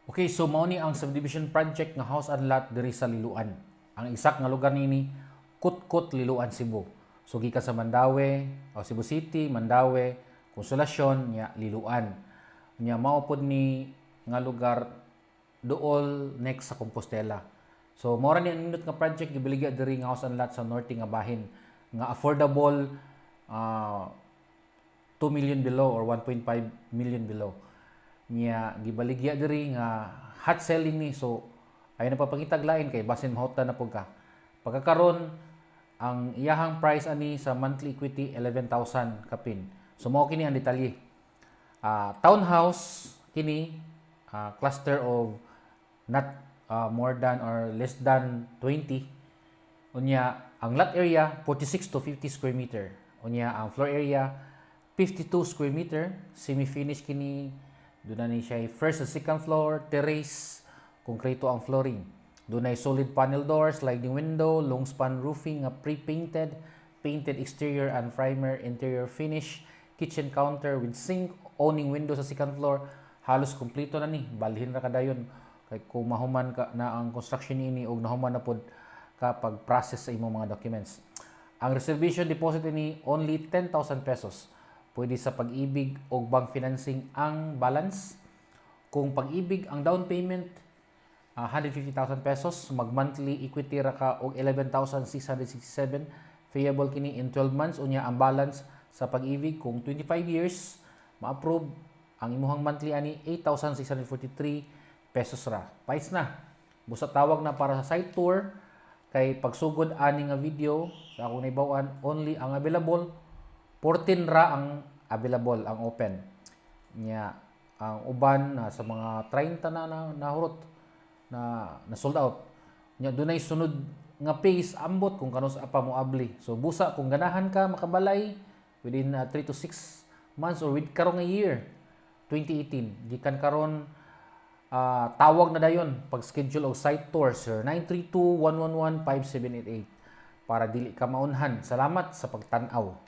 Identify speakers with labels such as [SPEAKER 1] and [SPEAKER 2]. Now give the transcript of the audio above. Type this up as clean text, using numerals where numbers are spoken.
[SPEAKER 1] Okay, so mao ni ang subdivision project nga house and lot diri sa Liloan. Ang exact nga lugar nini Kutkut, Liloan, Cebu. So gikan sa Mandaue, Cebu City, Mandaue, Consolacion, nya Liloan. Nya mao pod ni nga lugar duol next sa Compostela. So mao ra ni ang nindot nga project gibaligya diri nga house and lot sa norte nga bahin nga affordable 2 million below or 1.5 million below. Niya gibaligya diri nga hot selling ni, so ay napapakitag lain kay basin mahota na pud ka. Pagkakaron ang iyahang price ani sa monthly equity 11,000 kapin. So mao kini ang detalye. Townhouse kini, cluster of not more than or less than 20. Unya ang lot area 46 to 50 square meter. Unya ang floor area 52 square meter, semi-finish kini. Doon na siya first and second floor, terrace, konkreto ang flooring. Doon ay solid panel doors, sliding window, long span roofing, pre-painted, painted exterior and primer interior finish, kitchen counter with sink, owning window sa second floor. Halos kompleto na ni, balhin ra kadayon. Kay kung mahuman ka na ang construction ini og nahuman na pod kapag process sa imong mga documents. Ang reservation deposit ini only 10,000 pesos. Pwede sa Pag-ibig o bank financing ang balance. Kung Pag-ibig ang down payment 150,000 pesos, mag-monthly equity ra ka og 11,667, payable kini in 12 months. Unya ang balance sa Pag-ibig kung 25 years ma-approve ang imuhang monthly ani 8,643 pesos ra. Pais na. Busa tawag na para sa site tour kay pagsugod ani nga video sa akong naibaw-an, only ang available 14 ra ang available, ang open. Nya ang uban sa mga 30 na nahurot na sold out. Nya dunay sunod nga pace ambot kung kanus apa mo abli. So busa kung ganahan ka makabalay within 3 to 6 months or with karong nga year 2018. Gikan karon tawag na dayon pag schedule og site tour sir 932-111-5788 para dili ka maunhan. Salamat sa pagtan-aw.